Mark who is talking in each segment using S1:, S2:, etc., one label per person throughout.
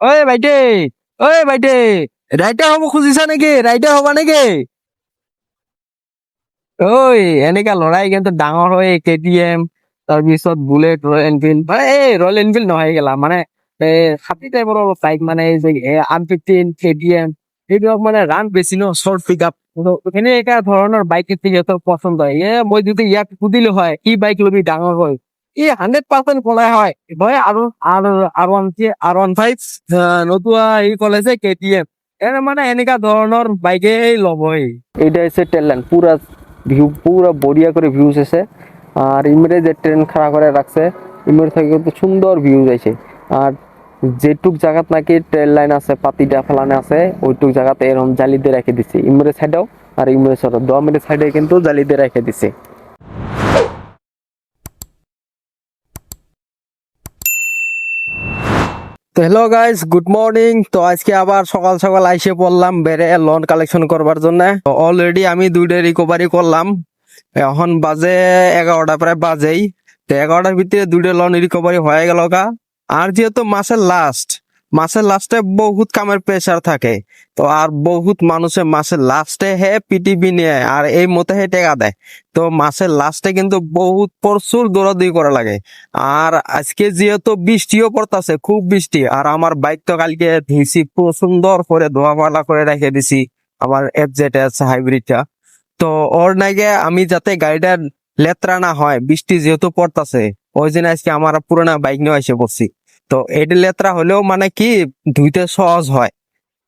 S1: ওই বাইটে, ওই বাইটে, রাইটা হব খুঁজিছা নেকি? ৰাইটা হবা নেকি? ঐ এনেকা লৰাই কিন্তু ডাঙৰ হৈ KTM তাৰপিছত বুলেট ৰয়েল এনফিল্ড মানে এই ৰয়েল এনফিল্ড নহয় গেলা মানে হাতী টাইপৰ অলপ বাইক মানে এই যে R15 KTM এইবিলাক মানে ৰান বেছি ন শৰ্ট পিক আপ এনেকা ধৰণৰ বাইক সিহঁতৰ পচন্দ হয় মই যদি ইয়াক সুধিলো হয় কি বাইক লবি ডাঙৰ হৈ 100% কলাই হয় ভয় আৰু R15 নতুবা কলে যে KTM মানে এনেকা ধৰণৰ বাইকে লবই এইটা হচ্ছে টেলল্যান্ড পুরা ভিউ পুরো বড়িয়া করে ভিউজ আছে আর ইমরে যে ট্রেন খাড়া করে রাখছে ইমরে থেকে কিন্তু সুন্দর ভিউজ আছে আর যেটুক জায়গাত নাকি ট্রেন লাইন আছে পাতিটা ফেলানো আছে ওইটুক জায়গাতে এরকম জালি দিয়ে রেখে দিছে ইমরে সাইডেও আর ইমরে সাইডেও 2 মিনিট সাইডে কিন্তু জালি দিয়ে রেখে দিছে। তো হ্যালো গাইস গুড মর্নিং। তো আজকে আবার সকাল সকাল আইসে পড়লাম বেড়ে লোন কালেকশন করবার জন্য। অলরেডি আমি 2টা রিকভারি করলাম, এখন বাজে 11টা প্রায় বাজেই। তো 11টার ভিতরে 2টা লোন রিকভারি হয়ে গেল গা। আর যেহেতু মাসের লাস্টে বহুত কামের প্রেসার থাকে, তো আর বহুত মানুষের মাসের লাস্টে হে পিটিপি নিয়ে আর এই মতে হে টেকা দেয়। তো মাসের লাস্টে কিন্তু বহুত প্রচুর দৌড়াদৌড়ি করা লাগে। আর আজকে যেহেতু বৃষ্টিও পড়তাছে, খুব বৃষ্টি, আর আমার বাইক তো কালকে ধুইছি পুরো সুন্দর করে ধোয়া পালা করে রেখে দিছি আমার FZS হাইব্রিডটা। তো ওর নাইগে আমি যাতে গাড়িটা লেত্রা না হয়, বৃষ্টি যেহেতু পড়তাছে ওই জন্য আজকে আমার পুরোনো বাইক নিয়ে এসে পড়ছি। তো এটা লেত্রা হলেও মানে কি ধুইতে সহজ হয়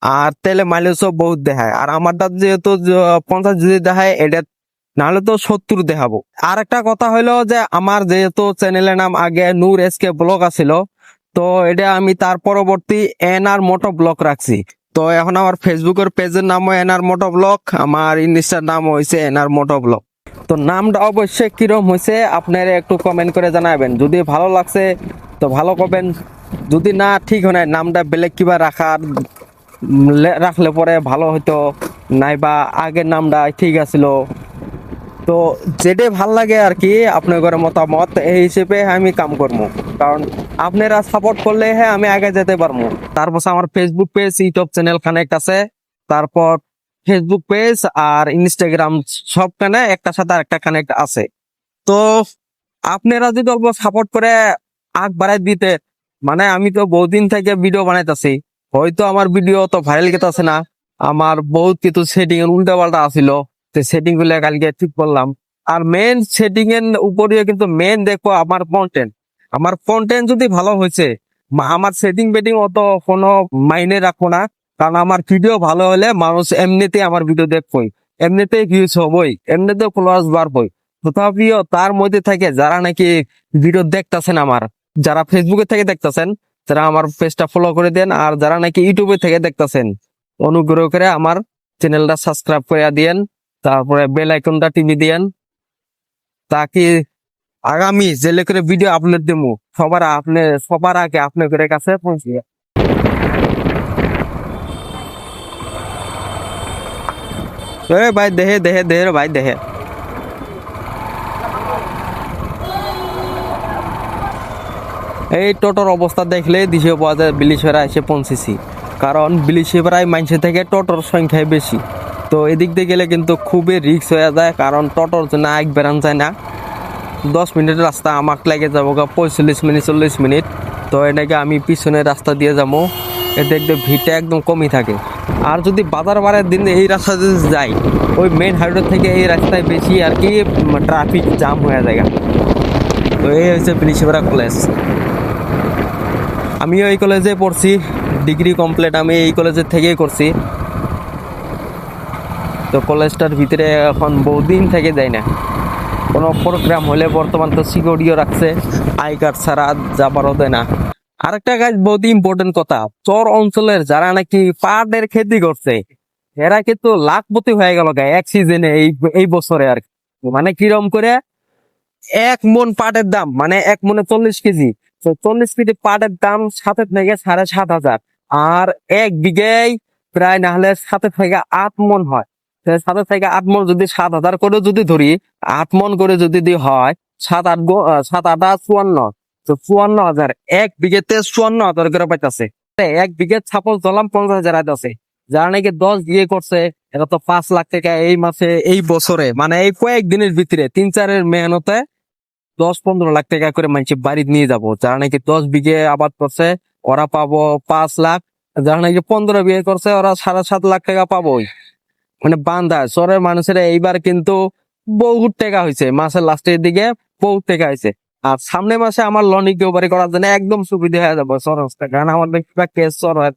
S1: আর তেলে মাইলেজও বহুত দেখায়। আর আমারটা যেহেতু 50 যদি দেখায় এটা নাহলে তো 70 দেখাবো। আর একটা কথা হইলো যে আমার যেহেতু চ্যানেলের নাম আগে নূর SK ব্লগ আছিল, তো এটা আমি তার পরবর্তী NR মোটো ব্লগ রাখছি। তো এখন আমার ফেসবুকের পেজের নামও NR মোটো ব্লগ, আমার ইনস্টার নাম হয়েছে NR মোটো ব্লগ। তো নামটা অবশ্যই কিরম হয়েছে আপনারা একটু কমেন্ট করে জানাবেন। যদি ভালো লাগছে তো ভালো করবেন, যদি না ঠিক হয় নামটা বেলেগ কিবা রাখার রাখলে পরে ভালো হইতো, নাইবা আগের নামটা ঠিক আছিল। তো যেটাই ভাল লাগে আর কি আপনাদের মতামত এই হিসেবে আমি কাম করবো, কারণ আপনারা সাপোর্ট করলে হ্যাঁ আমি আগে যেতে পারবো। তারপর আমার Facebook page YouTube channel connect আছে, তারপর ফেসবুক পেজ আর ইনস্টাগ্রাম সবখানে একটা সাথে আরেকটা কানেক্ট আছে। তো আপনারা যদি অল্প সাপোর্ট করে আগ বাড়াই দিতে, মানে আমি তো বহুদিন থেকে ভিডিও বানাইতেছি, হয়তো আমার ভিডিও তো ভাইরাল গেতেছে না, আমার বহুত কিছু সেটিং এর উল্টা পাল্টা আছিল, সেটিং গুলো কালকে ঠিক করলাম। আর মেন সেটিং এর উপরে কিন্তু মেন দেখো আমার কন্টেন্ট যদি ভালো হয়েছে, আমার সেটিং বেটিং অত কোনো মাইনে রাখবো না, কারণ আমার ভিডিও ভালো হলে মানুষ এমনিতেই আমার ভিডিও দেখবই, এমনিতেই ভিউজ হবই, এমনিতেই ফলোয়ার্স বাড়বই। তথাপিও তার মধ্যে থেকে যারা নাকি ভিডিও দেখতেছেন, আমার যারা ফেসবুকে থেকে দেখতেছেন, যারা আমার পেজটা ফলো করে দেন, আর যারা নাকি ইউটিউবে থেকে দেখতেছেন, অনুগ্রহ করে আমার চ্যানেলটা সাবস্ক্রাইব করে দিয়েন, তারপরে বেল আইকনটা টিপে দিয়েন, তাকি আগামী যে করে ভিডিও আপলোড দেবো সবার আগে আপনাদের কাছে পৌঁছে যায়। ভাই দেহে দেহে দেহে রে ভাই দেহে, এই টোটোর অবস্থা দেখলে দিশে পাওয়া যায় বিলিশিপাড়া এসে পৌঁছেছি, কারণ বিলিশিপাড়ায় মানুষের থেকে টোটোর সংখ্যাই বেশি। তো এদিক দিয়ে গেলে কিন্তু খুবই রিস্ক হয়ে যায়, কারণ টোটোর জন্য এক বেরান যায় না, 10 মিনিটের রাস্তা আমাকে লাগে যাবো 45 মিনিট 40 মিনিট। তো এটাকে আমি পিছনের রাস্তা দিয়ে যাবো, এতে একদম ভিড়টা একদম কমই থাকে। আর যদি বাজার বারের দিন এই রাস্তা যদি যাই, ওই মেন হাইরোড থেকে এই রাস্তায় বেশি আর কি ট্রাফিক জাম হয়ে যায়। তো এই হচ্ছে বিলিশিপাড়া কলেজ, আমিও এই কলেজে পড়ছি, ডিগ্রি কমপ্লিট আমি এই কলেজের থেকেই করছি। তো কলেজটার ভিতরে এখন বহুদিন থেকে যাই না, কোনো প্রোগ্রাম হলে বর্তমান তো সিকিউরিটিও রাখছে, আই কার্ড ছাড়া যাবারও দেয় না। আরেকটা কাজ বহুত ইম্পর্টেন্ট কথা, চর অঞ্চলের যারা নাকি পাটের খেতি করছে এরা কিন্তু লাখপতি হয়ে গেল এক সিজনে এই বছরে। আর মানে কিরম করে 1 মন পাটের দাম, মানে 1 মনে 40 কেজি, তো 40 কেজি পাটের দাম 7 থেকে 7,500, আর 1 বিঘায় প্রায় না হলে 7 থেকে 8 মন হয়। 7 থেকে 8 মন যদি 7,000 করে যদি ধরি, 8 মন করে যদি হয় 7 8 54, তো 54,000, 1 বিঘাতে 54,000 করে পাইতেছে। এক বিঘে ছাপল ধরলাম 50,000 আছে, যারা নাকি 10 বিঘে করছে এটা তো 5 লাখ টাকা এই মাসে এই বছরে মানে এই কয়েকদিনের ভিতরে 3-4 মেহনতে 10-15 লাখ টাকা করে মানুষ বাড়ি নিয়ে যাব। যারা নাকি 10 বিঘে আবাদ করছে ওরা পাবো 5 লাখ, যারা নাকি 15 বিঘে করছে ওরা 7.5 লাখ টাকা পাবোই। মানে বান্দা শহরের মানুষের এইবার কিন্তু বহুত টাকা হয়েছে, মাসের লাস্টের দিকে বহুত টাকা হয়েছে। আর সামনে মাসে আমার লোন রিকভারি করার জন্য একদম সুবিধা হয়ে যাবে সরকার, কারণ আমাদের কেস চর হয়।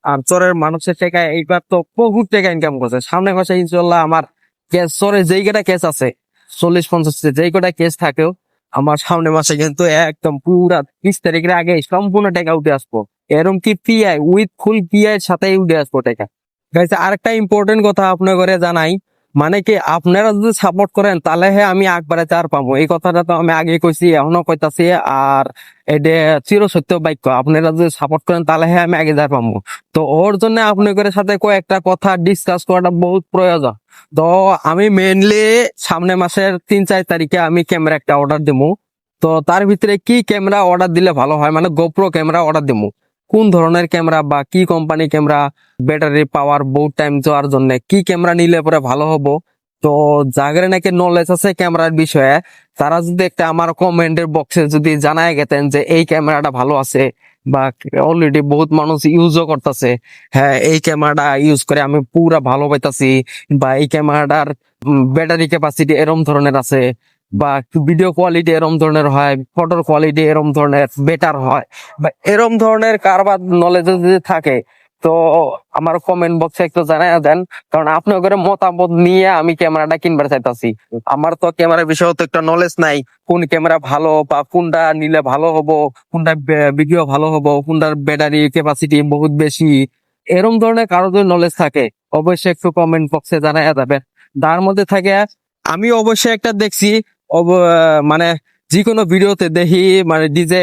S1: আর চরের মানুষের টাকা এইবার তো বহুত টাকা ইনকাম করছে। সামনে মাসে ইনশাল্লাহ আমার কেস চরে যেই কটা কেস আছে 40-50 যেই কটা কেস থাকেও আমার সামনে মাসে কিন্তু একদম পুরা 30 তারিখের আগে সম্পূর্ণ টাকা উঠে আসবো। এরকম কি পিআই উইথ ফুল পিআই এর সাথে উঠে আসবো টাকা। গাইস আরেকটা ইম্পর্টেন্ট কথা আপনার করে জানাই, মানে কি আপনারা যদি সাপোর্ট করেন তাহলে আমি একবারে চার পাবো, এই কথাটা তো আমি আগে কইছি এখনো কইতাছি। আর এটা চিরসত্য বাক্য, আপনারা যদি সাপোর্ট করেন তাহলে আমি আগে যার পাবো। তো ওর জন্য আপনাদের সাথে কয়েকটা কথা ডিসকাস করাটা বহুত প্রয়োজন। তো আমি মেইনলি সামনে মাসের 3-4 তারিখে আমি ক্যামেরা একটা অর্ডার দিবো। তো তার ভিতরে কি ক্যামেরা অর্ডার দিলে ভালো হয়, মানে গোপ্রো ক্যামেরা অর্ডার দিবো। কোন ধরনের ক্যামেরা বা কি কোম্পানি ক্যামেরা, ব্যাটারি পাওয়ার বহুত টাইম যাওয়ার জন্য কি ক্যামেরা নিলে পরে ভালো হবো। তো যাদের নাকি নলেজ আছে ক্যামেরার বিষয়ে তারা যদি একটা আমার কমেন্টের বক্সে যদি জানায় গেতেন যে এই ক্যামেরাটা ভালো আছে বা অলরেডি বহুত মানুষ ইউজও করতেছে, হ্যাঁ এই ক্যামেরাটা ইউজ করে আমি পুরা ভালো পাইতাছি, বা এই ক্যামেরাটার ব্যাটারি ক্যাপাসিটি এরম ধরনের আছে, বা ভিডিও কোয়ালিটি এরম ধরনের হয়, ফটোর কোয়ালিটি এরম ধরনের বেটার হয়, বা এরম ধরনের কারবার নলেজ যদি থাকে তো আমার কমেন্ট বক্সে একটু জানাই দেন। কারণ আপনাদের মতামত নিয়ে আমি ক্যামেরাটা কিনবার চাইতাছি। আমার তো ক্যামেরার বিষয়ে তো একটা নলেজ নাই, কোন ক্যামেরা ভালো বা কোনটা নিলে ভালো হবো, কোনটা ভিডিও ভালো হবো, কোনটার ব্যাটারি ক্যাপাসিটি বহুত বেশি, এরম ধরনের কারো যদি নলেজ থাকে অবশ্যই একটু কমেন্ট বক্সে জানাই যাবেন। তার মধ্যে থাকে আমি অবশ্যই একটা দেখছি মানে যে কোনো ভিডিওতে দেখি মানে ডিজে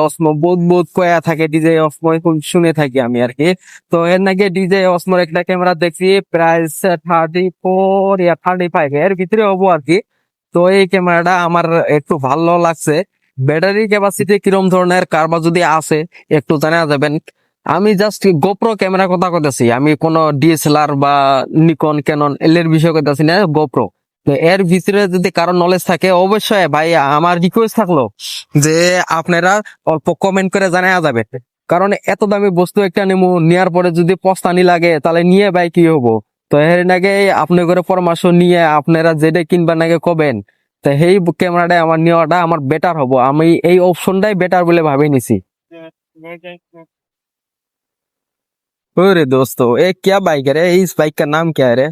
S1: অসমো বহুত বহুত কয়া থাকে, ডিজে অসমো শুনে থাকি আমি আর কি। তো এর নাকি ডিজে অসমোর একটা ক্যামেরা দেখছি প্রাইস 34 ইয়া 35 এর ভিতরে হবো আর কি। তো এই ক্যামেরাটা আমার একটু ভালো লাগছে। ব্যাটারি ক্যাপাসিটি কিরম ধরনের কারবার যদি আছে একটু জানা যাবেন। আমি জাস্ট গোপ্রো ক্যামেরা কথা কইতাছি, আমি কোনো ডিএসএলআর বা নিকন ক্যানন এর বিষয়ে কইতাছি না, গোপ্রো। তো এর ভিতরে যদি কারো নলেজ থাকে অবশ্যই ভাই আমার রিকোয়েস্ট থাকলো যে আপনারা অল্প কমেন্ট করে জানায়া যাবে। কারণ এত দামি বস্তু একটা নিমু, নেওয়ার পরে যদি পস্তানি লাগে তাহলে নিয়ে ভাই কি হবো। তো এর নাকি আপনার করে পরামর্শ নিয়ে আপনারা যেটা কিনবার নাকি কবেন, তো সেই ক্যামেরাটা আমার নেওয়াটা আমার বেটার হবো, আমি এই অপশনটাই বেটার বলে ভাবে নিছি। अरे दोस्तों ये क्या बाइक है रे, इस बाइक का नाम क्या है रे।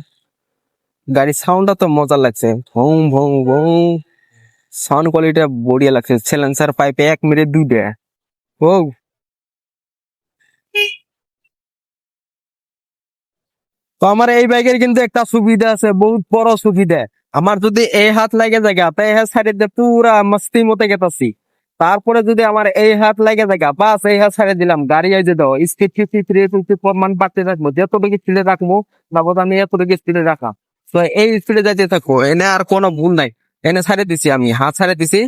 S1: গাড়ির সাউন্ডটা তো মজা লাগছে, ভং ভং ভং, সাউন্ড কোয়ালিটি বড়িয়া লাগছে, সিলেন্সার পাইপে 1 মিনিট 2টা। ও তো আমার এই বাইকের কিন্তু একটা সুবিধা আছে, বহুত বড় সুবিধা। আমার যদি এই হাত লাগে জায়গা তাই এই হাত সাইডে দিয়ে পুরা মস্তি মতে গেতাছি, তারপরে যদি আমার এই হাত লাগে জায়গা বাস এই হাত সাইডে দিলাম গাড়ি এই যে দাও স্পিড 53-54 মান বাড়তে থাকবো, যতটুকু স্পিডে রাখবো বাবদ আমি এতটুকু স্পিডে রাখা। তো এই স্পিডে যাইতে থাকো, এনে আর কোনো ভুল নাই। এনে ছাড়ে দিছি, আমি হাত ছাড়ে দিছি,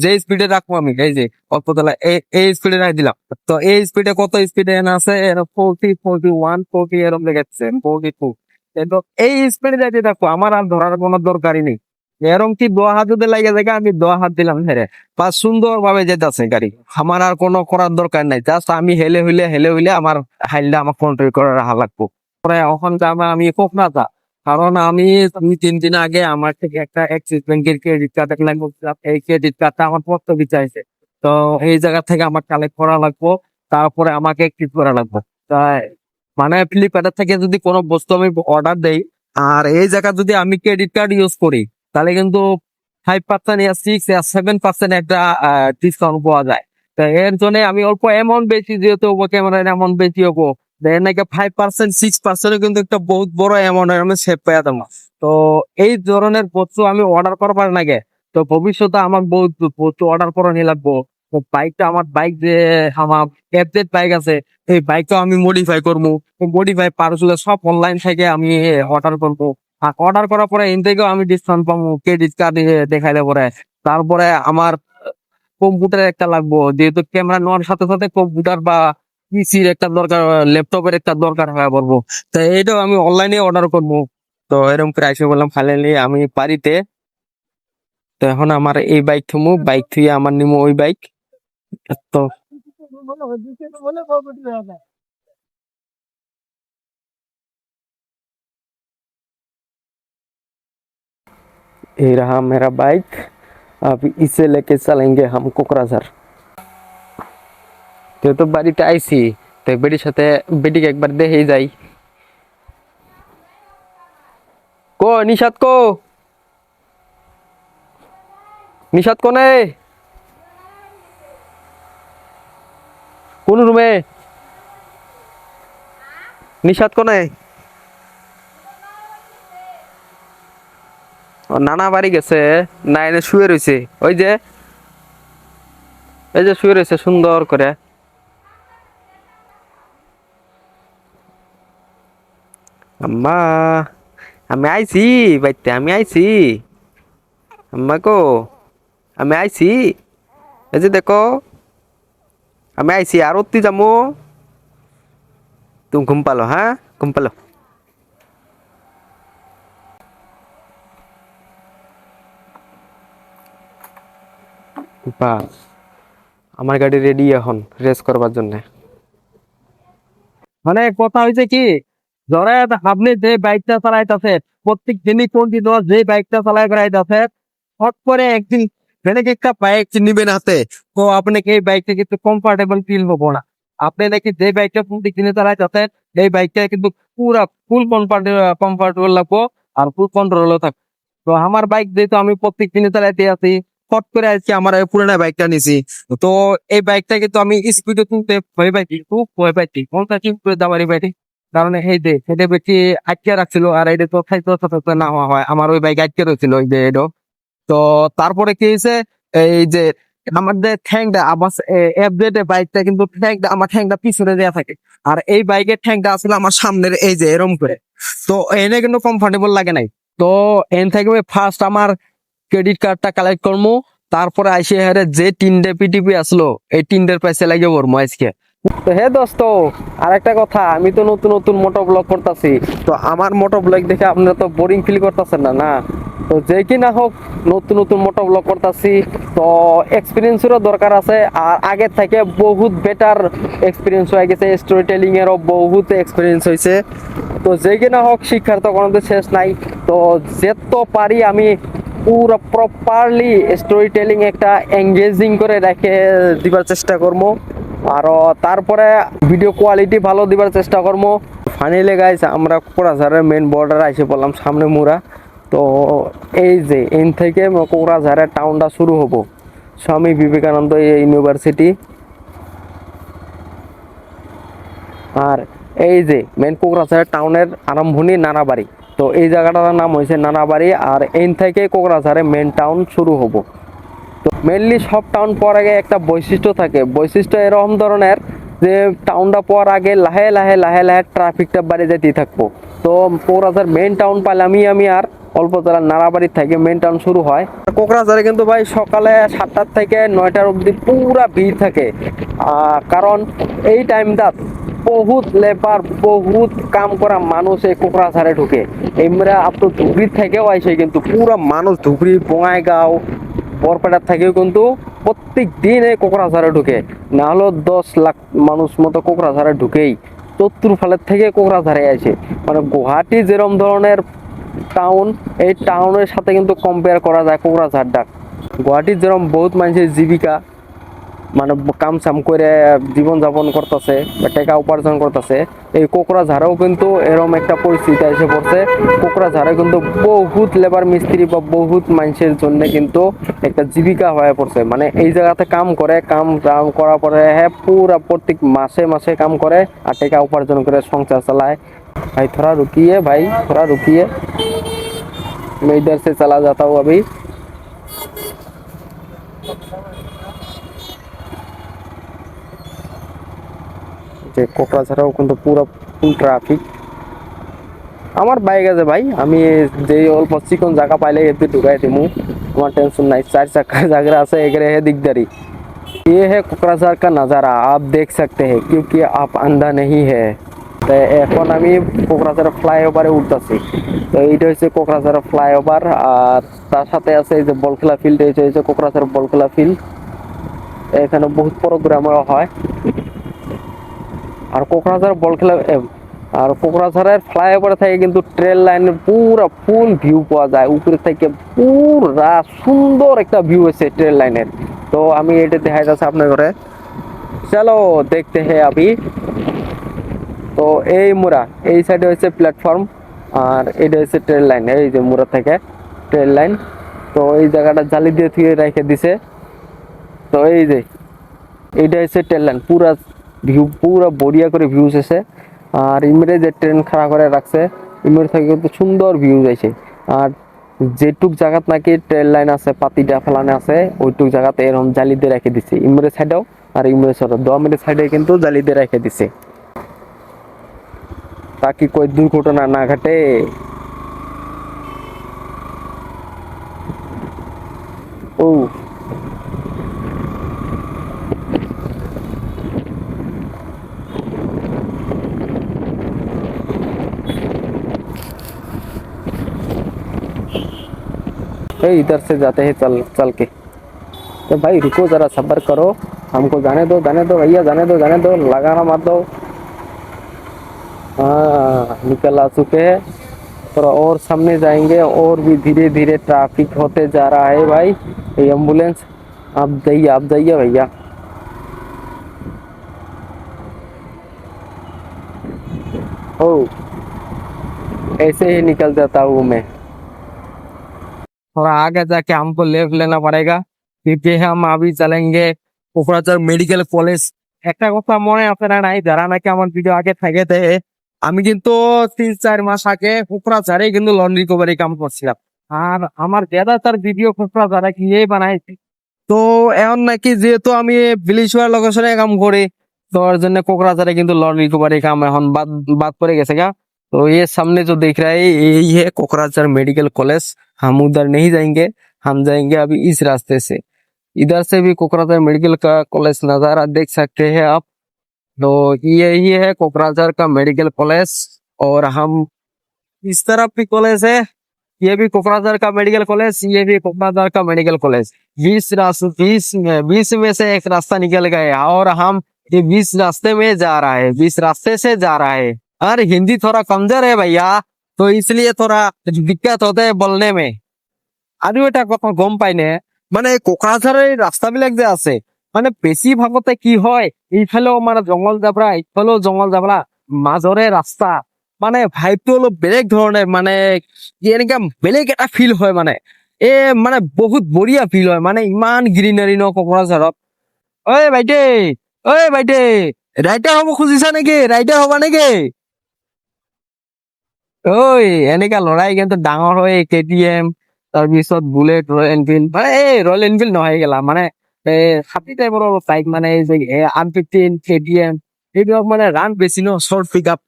S1: যে স্পিডে রাখবো আমি এই যে অল্প তলা এই স্পিডে রাখ দিলাম। তো এই স্পিডে কত স্পিডে এনে আছে 40, 41, 40 এরকম লেগেছে 42। কিন্তু এই স্পিডে যাইতে থাকো, আমার আর ধরার কোনো দরকারই নেই। এরকম কি 2 হাত যদি লাগে যায় আমি 2 হাত দিলাম হেরে বা সুন্দর ভাবে যেতেছে গাড়ি, আমার আর কোনো করার দরকার নাই। জাস্ট আমি হেলে হইলে আমার হাইলটা আমার কন্ট্রোল করে রাখা লাগবো। পরে এখন আমি কোক না যা, কারণ আমি 2-3 দিন আগে আমার থেকে একটা অ্যাক্সিস ব্যাংকের ক্রেডিট কার্ড লাগবে, এই ক্রেডিট কার্ডটা আমার পড়তে বিচাইছে। তো এই জায়গা থেকে আমার কালেক্ট করা লাগবো, তারপরে আমাকে অ্যাক্টিভ করা লাগবে। তাই মানে ফ্লিপকার্টের থেকে যদি কোনো বস্তু আমি অর্ডার দেই আর এই জায়গা যদি আমি ক্রেডিট কার্ড ইউজ করি তাহলে কিন্তু 5% ইয়া 6 ইয়া 7% একটা ডিসকাউন্ট পাওয়া যায়। তো এর জন্য আমি অল্প অ্যামাউন্ট বেশি যেহেতু ক্যামেরার অ্যামাউন্ট বেশি হবো, দেন নাকি 5% 6% কিন্তু একটা বহুত বড় অ্যামাউন্ট আমি সেভ পাই দেবো। তো এই ধরনের বস্তু আমি অর্ডার করবার নাগে, তো ভবিষ্যতে আমার বহুত বস্তু অর্ডার করে নিয়ে লাগবো। তো বাইকটা আমার বাইক যে আমার এফজেড বাইক আছে এই বাইকটা আমি মডিফাই করবো, মডিফাই পার্টস সব অনলাইন থেকে আমি অর্ডার করবো। আর অর্ডার করার পরে এন থেকেও আমি ডিসকাউন্ট পাবো ক্রেডিট কার্ড দেখাইলে পরে। তারপরে আমার কম্পিউটার একটা লাগবো, যেহেতু ক্যামেরা নেওয়ার সাথে সাথে কম্পিউটার বা পিসির একটা দরকার, ল্যাপটপের একটা দরকার হয়ে পড়বো। তো এইটাও আমি অনলাইনে অর্ডার করবো। তো এরকম করে আইসে বললাম ফাইনালি আমি বাড়িতে। তো এখন আমার এই বাইক থমু, বাইক থুয়ে আমার নিমু ওই বাইক। তো ये रहा मेरा बाइक। अब इसे लेके चलेंगे हम कोकराझार। তো বাড়িতে আইছি, তো বেটির সাথে বেটিকে একবার দেখেই যাই। কো নিশাত, কো নিশাত, কোনে কোন রুমে? নিশাত কোনে? ও নানা বাড়ি গেছে, না এনে শুয়ে রয়েছে। ওই যে এই যে শুয়ে রয়েছে সুন্দর করে। আম্মা, আমি আইছি বাইতে, আমি আইছি। আম্মা গো, আমি আইছি। এই যে দেখো, আমি আইছি। আর অতি যামু, তুমি ঘুম পালো। হ্যাঁ, ঘুম পালো। বাস, আমার গাড়ি রেডি এখন রেস করবার জন্য। মানে কথা হয়েছে কি, ধরে আপনি যে বাইকটা চালাইতেছে, প্রত্যেক দিনই কন্টিনিউয়াস যে বাইকটা চালাই বেড়াইতেছে, হট করে একদিন ফেনে একটা বাইক নিবেন হাতে, তো আপনাকে এই বাইকটা কিন্তু কমফোর্টেবল ফিল হবো না। আপনি নাকি যে বাইকটা প্রত্যেক দিনে চালাইতেছেন, এই বাইকটা কিন্তু পুরা ফুল কমফোর্টেবল লাগবো, আর ফুল কন্ট্রোলও থাকবে। তো আমার বাইক যেহেতু আমি প্রত্যেক দিনে চালাইতে আছি, হট করে আজকে আমার এই পুরানা বাইকটা নিছি। তো এই বাইকটা কিন্তু আমি স্পিডে তুলতে ভয় পাইছি, খুব ভয় পাইছি, কোনটা ঠিক করে দাবারি পাইছি। কারণ এই যে সেটা বেশি আটকে রাখছিল, আর এটা তো খাইতে সাথে না হওয়া হয়, আমার ওই বাইক আটকে রয়েছিল ওই যে এটা। তো তারপরে কি হয়েছে, এই যে আমার যে ঠ্যাংটা আবার এফজেড বাইকটা কিন্তু ঠ্যাংটা, আমার ঠ্যাংটা পিছনে দেওয়া থাকে, আর এই বাইকের ঠ্যাংটা আসলে আমার সামনের এই যে এরম করে। তো এনে কিন্তু কমফোর্টেবল লাগে নাই। তো এন থেকে ফার্স্ট আমার ক্রেডিট কার্ডটা কালেক্ট করবো, তারপরে আইসে হারে যে 3টে পিটিপি আসলো, এই 3টের পয়সা লাগে বলবো আজকে। তো হে দোস্ত, আর একটা কথা, আমি তো নতুন নতুন মোটো ব্লগ করতেছি। তো আমার মোটো ব্লগ দেখে আপনারা তো বোরিং ফিল করতেছেন না না? তো যে কি না হোক, নতুন নতুন মোটো ব্লগ করতেছি, তো এক্সপিরিয়েন্সেরও দরকার আছে। আর আগের থেকে বহুত বেটার এক্সপিরিয়েন্স হয়ে গেছে, স্টোরি টেলিং এরও বহুত এক্সপিরিয়েন্স হয়েছে। তো যে কি না হোক, শিক্ষার তো কোনো শেষ নাই। তো যেত পারি আমি পুরো প্রপারলি স্টোরি টেলিং একটা এঙ্গেজিং করে রেখে দিবার চেষ্টা করবো। আরো তারপরে ভিডিও কোয়ালিটি ভালো দিবার চেষ্টা করবো। ফাইনালি গাইস, আমরা কোকরাঝারের মেন বর্ডারে এসে পড়লাম, সামনে মুরা। তো এই যে এন থেকে কোকরাঝারের টাউনটা শুরু হবো, স্বামী বিবেকানন্দ ইউনিভার্সিটি। আর এই যে মেন কোকরাঝারের টাউনের আরম্ভণি নানাবাড়ি। তো এই জায়গাটার নাম হয়েছে নানাবাড়ি, আর এন থেকে কোকরাঝারের মেন টাউন শুরু হবো। তো মেনলি সব টাউন পাওয়ার আগে একটা বৈশিষ্ট্য থাকে, বৈশিষ্ট্য এরকম ধরনের যে টাউনটা পাওয়ার আগে লাহে লাহে লাহে লাহে ট্রাফিকটা বাড়ে যেতেই থাকবো। তো কোকরাঝার মেন টাউন পাইলামই আমি, আর অল্প যারা নাড়াবাড়ির থেকে মেন টাউন শুরু হয়। কোকরাঝারে কিন্তু ভাই সকালে 7টার থেকে 9টার অবধি পুরা ভিড় থাকে, কারণ এই টাইমটা বহুত লেবার, বহুত কাম করা মানুষ এই কোকরাঝারে ঢুকে। এমরা আপনার ধুবড়ির থেকেও আইসে, কিন্তু পুরা মানুষ ধুবড়ি, বঙাইগাঁও, বরপেটার থেকেও কিন্তু প্রত্যেক দিন এই কোকরাঝারে ঢুকে। না হলো 10 লাখ মানুষ মতো কোকরাঝারে ঢুকেই, চতুর ফালের থেকে কোকরাঝারে আসে। মানে গুয়াহাটি যেরকম ধরনের টাউন, এই টাউনের সাথে কিন্তু কম্পেয়ার করা যায় কোকরাঝারটা। গুয়াহাটির যেরকম বহুত মানুষের জীবিকা, মানে কাম সাম করে জীবন যাপন করতেছে বা টাকা উপার্জন করতেছে, এই কোকরাঝারেও কিন্তু এরকম একটা পরিস্থিতি এসে পড়ছে। কোকরাঝারে কিন্তু বহুত লেবার মিস্ত্রি বা বহুত মানুষের জন্য কিন্তু একটা জীবিকা হয়ে পড়ছে। মানে এই জায়গাতে কাম করে, কাম করার পরে হ্যাঁ পুরা প্রত্যেক মাসে মাসে কাম করে আর টাকা উপার্জন করে সংসার চালায়। भाई थोड़ा रुकिए, भाई थोड़ा रुकिए, मैं इधर से चला जाता हूँ अभी। যে কোকরাঝাড়েও কিন্তু পুরো ফুল ট্রাফিক। আমার বাইক আছে ভাই, আমি যে অল্প চিকন জায়গা পাইলে এতে ঢুকাই দিমু, আমার টেনশন নাই। 4 চাকা জায়গা আছে, এখানে হে দিকদারি। ये है कोकराझार का नज़ारा, आप देख सकते हैं क्योंकि आप अंधा नहीं है। তো এখন আমি কোকরাঝার ফ্লাইওভারে উঠতেছি। তো এইটা হচ্ছে কোকরাঝার ফ্লাইওভার, আর তার সাথে আছে এই যে বলখেলা ফিল্ড, এই যে কোকরাঝার বলখেলা ফিল্ড। এখানে বহুত প্রোগ্রামও হয়। আর কোকরাঝার বলখেলা আর কোকরাঝারের ফ্লাইওভার থেকে কিন্তু ট্রেন লাইনের পুরো ফুল ভিউ পাওয়া যায়, উপরে থেকে পুরা সুন্দর একটা ভিউ আছে ট্রেন লাইনের। তো আমি এটা দেখাই যাচ্ছে আপনার ঘরে, চলো দেখতে হে अभी। তো এই মুরা এই সাইডে হচ্ছে প্ল্যাটফর্ম, আর এটা হচ্ছে ট্রেন লাইন, এই যে মুরা থেকে ট্রেন লাইন। তো এই জায়গাটা জালি দিয়ে থুয়ে রেখে দিছে। তো এই যে এইটা হচ্ছে ট্রেন লাইন, পুরা ভিউ পুরা বড়িয়া করে ভিউজ আছে। আর ইমরে যে ট্রেন খাড়া করে রাখছে, ইমরে থেকে কিন্তু সুন্দর ভিউজ আছে। আর যেটুক জায়গাত নাকি ট্রেন লাইন আছে পাতিটা ফেলানো আছে, ওইটুক জায়গাতে এরকম জালি দিয়ে রেখে দিছে ইমরে সাইডেও, আর ইমরে সাইডেও দোয়ামের সাইডে কিন্তু জালি দিয়ে রেখে দিছে ताकि कोई दुर्घटना ना घटे। ओ इधर से जाते हैं चल चल के। तो भाई रुको जरा, सब्र करो, हमको जाने दो भैया, जाने दो, लगाना मत दो। हाँ निकल आ चुके हैं, थोड़ा और सामने जाएंगे और भी धीरे धीरे ट्रैफिक होते जा रहा है भाई। ये एम्बुलेंस, आप जाइए भैया। ओ ऐसे ही निकल जाता हूँ मैं। थोड़ा आगे जाके हमको लेफ्ट लेना पड़ेगा क्योंकि हम अभी चलेंगे कोकराझार मेडिकल कॉलेज। একটা কথা মনে আছে না নাই, যারা নাকি আমার ভিডিও আগে থাকেতে, আমি কিন্তু 3-4 মাস আগে কোকরাঝারে কিন্তু লন রিকভারি কাম করছিলাম। আর আমার দাদা তার ভিডিও কোকরাঝারে গিয়ে বানাইছে। তো এখন নাকি যেহেতু আমি বিলিশওয়ার লোকেশনে কাম করি, তো ওর জন্য কোকরাঝারে কিন্তু लॉन रिकवरी काम এখন বাদ বাদ পড়ে গেছে গা। तो ये सामने जो देख रहा है यही है कोकराझार मेडिकल कॉलेज। हम उधर नहीं जाएंगे, हम जाएंगे अभी इस रास्ते से। इधर से भी कोकराझार मेडिकल का कॉलेज नजारा देख सकते हैं आप। तो यही है कोकराझार का मेडिकल कॉलेज, और हम इस तरफ भी कॉलेज है, ये भी कोकराझार का मेडिकल कॉलेज, ये भी कोकराझार का मेडिकल कॉलेज। 20 में से एक रास्ता निकल गए और हम ये 20 रास्ते में जा रहा है, 20 रास्ते से जा रहा है। और हिंदी थोड़ा कमजोर है भैया, तो इसलिए थोड़ा दिक्कत होता है बोलने में। আৰু এটা কথা গম পাইনে, মানে কোকৰাঝাৰৰ ৰাস্তাবিলাক যে আছে, মানে বেছি ভাগতে কি হয়, এইফালেও মানে জংগল জাবৰা, এইফালেও জংগল জাবৰা, মাজৰে ৰাস্তা, মানে ভাইবটো অলপ বেলেগ ধৰণৰ, মানে এনেকা বেলেগ এটা ফিল হয়। মানে মানে বহুত বঢ়িয়া ফিল হয়, মানে ইমান গ্ৰীনাৰী ন কোকৰাঝাৰত। ঐ বাইটে, ৰাইটাৰ হ'ব খুজিছা নেকি? ৰাইটাৰ হবা নেকি? ঐ এনেকা লৰাই কিন্তু ডাঙৰ হয় KTM, তাৰপিছত বুলেট, ৰয়েল এনফিল্ড, মানে এই ৰয়েল এনফিল্ড নহয় গেলা, মানে হাতী টাইপৰ বাইক, মানে এই যে R15 KTM এইবিলাক মানে ৰান বেছি ন, শ্বৰ্ট পিক আপ,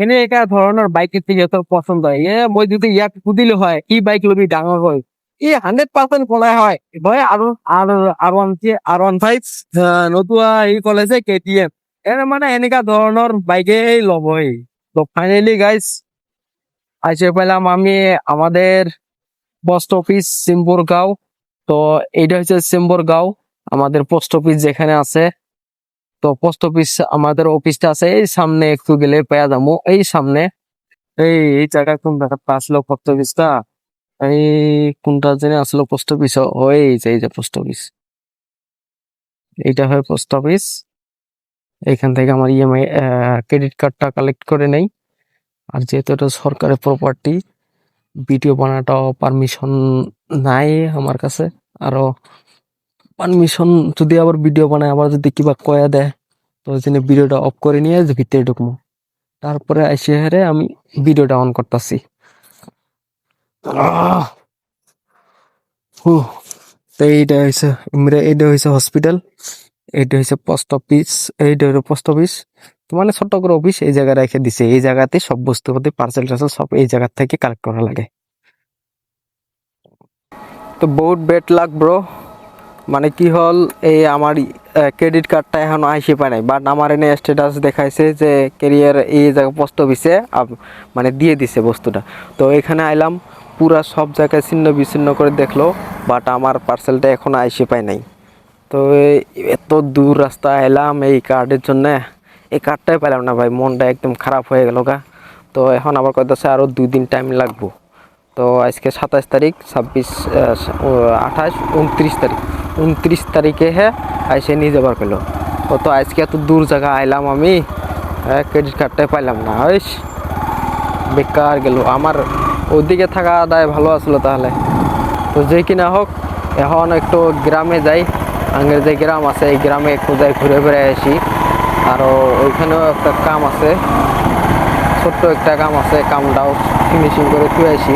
S1: এনেকা ধৰণৰ বাইক সিহঁতৰ পচন্দ হয়। মই যদি ইয়াক সুধিলো হয় কি বাইক লবি ডাঙৰ হয়, 100% কলে হয় ভয় আৰু R15, নতুবা ই কলে যে KTM। মানে এনেকা ধৰণৰ বাইকে লবই। তো ফাইনালি গাইস আইসে পেলাম আমি আমাদের পোস্ট অফিস সিম্বুর গাঁও। তো এইটা হচ্ছে সিম্বুর গাঁও, আমাদের পোস্ট অফিস যেখানে আছে। তো পোস্ট অফিস আমাদের অফিসটা আছে এই সামনে, একটু গেলে পেয়ে যাবো এই সামনে। এই জায়গা কোন জায়গাটা আসলো পোস্ট অফিসটা, এই কোনটা জেনে আসলো পোস্ট অফিস, ওই এই যে পোস্ট অফিস, এইটা হয় পোস্ট অফিস। এইখান থেকে আমার EMI ক্রেডিট কার্ডটা কালেক্ট করে নেই। আর যেহেতু এটা সরকারের প্রপার্টি, ভিডিও বানাটাও পারমিশন নাই আমার কাছে। আরো পারমিশন যদি আবার ভিডিও বানায় আবার যদি কিবা কয়া দেয়, তো ওই জন্য ভিডিওটা অফ করে নিয়ে ভিতরে ঢুকবো, তারপরে এসে হেরে আমি ভিডিওটা অন করতেছি। তো এইটা হয়েছে এইটা হয়েছে হসপিটাল, এইটা হয়েছে পোস্ট অফিস, এইটা হলো পোস্ট অফিস। তো মানে ছোট্ট করে অফিস এই জায়গায় রেখে দিছে, এই জায়গাতে সব বস্তুপাতি পার্সেল টার্সেল সব এই জায়গা থেকে কালেক্ট করা লাগে। তো বহুত বেড লাক ব্রো, মানে কি হল এই আমার ক্রেডিট কার্ডটা এখনো আইসে পায় নাই, বাট আমার এনে স্ট্যাটাস দেখাইছে যে ক্যারিয়ার এই জায়গায় পোস্ট অফিসে মানে দিয়ে দিছে বস্তুটা। তো এখানে আইলাম, পুরা সব জায়গায় ছিন্ন বিচ্ছিন্ন করে দেখলো, বাট আমার পার্সেলটা এখনো আইসে পায় নাই। তো এত দূর রাস্তা এলাম এই কার্ডের জন্যে, এই কার্ডটাই পেলাম না ভাই, মনটা একদম খারাপ হয়ে গেল গা। তো এখন আবার কইতাছে আরও 2 দিন টাইম লাগবো। তো আজকে 27 তারিখ, 26, 28, 29 তারিখ, 29 তারিখে হ্যাঁ আইসে নিয়ে যাবার পেলো। তো আজকে এত দূর জায়গা আইলাম আমি, ক্রেডিট কার্ডটাই পাইলাম না, ওইস বেকার গেল আমার। ওইদিকে থাকা আদায় ভালো আসলো তাহলে। তো যে কিনা হোক, এখন একটু গ্রামে যাই, আগের যে গ্রাম আছে এই গ্রামে একটু যাই, ঘুরে ঘুরে আসি। আরও ওইখানেও একটা কাম আছে, ছোট্ট একটা কাম আছে, কামটাও ফিনিশিং করে তুই আসি।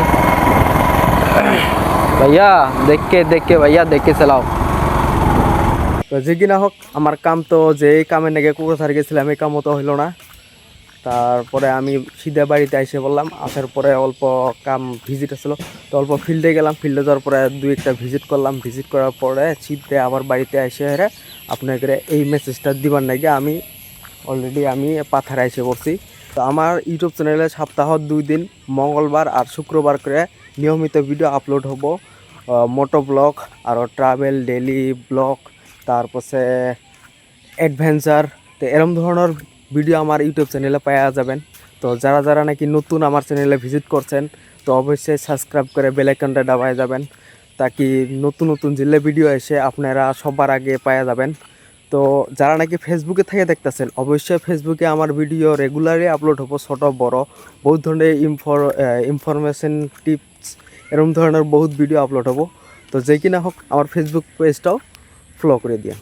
S1: ভাইয়া দেখে ভাইয়া দেখে চালাও। তো যে কিনা হোক, আমার কাম তো যে কামের নাকি কোকোসার গেছিলাম এই কামও তো হইলো না। তারপরে আমি সিধা বাড়িতে এসে বললাম, আসার পরে অল্প কাম ভিজিট আসলো, তো অল্প ফিল্ডে গেলাম, ফিল্ডে যাওয়ার পরে 2-1টা ভিজিট করলাম, ভিজিট করার পরে সিধে আবার বাড়িতে এসে হেরে আপনাকে এই মেসেজটা দিবার নাকি আমি অলরেডি আমি পাথারে এসে পড়ছি। তো আমার ইউটিউব চ্যানেলে সপ্তাহ 2 দিন মঙ্গলবার আর শুক্রবার করে নিয়মিত ভিডিও আপলোড হব, মোটো ব্লগ আর ট্রাভেল ডেলি ব্লগ, তারপরে অ্যাডভেঞ্চার। তো এরম ধরনের ভিডিও আমার ইউটিউব চ্যানেলে পাওয়া যাবেন। তো যারা যারা নাকি নতুন আমার চ্যানেলে ভিজিট করছেন, তো অবশ্যই সাবস্ক্রাইব করে বেল আইকনটা দাবায় যাবেন, তাকি নতুন নতুন জিলে ভিডিও এসে আপনারা সবার আগে পাওয়া যাবেন। তো যারা নাকি ফেসবুকে থেকে দেখতেছেন, অবশ্যই ফেসবুকে আমার ভিডিও রেগুলারই আপলোড হবো, ছোট বড় বহুত ধরনের ইনফরমেশন টিপস এরকম ধরনের বহুত ভিডিও আপলোড হবো। তো যে কিনা হোক, আমার ফেসবুক পেজটাও ফলো করে দিন।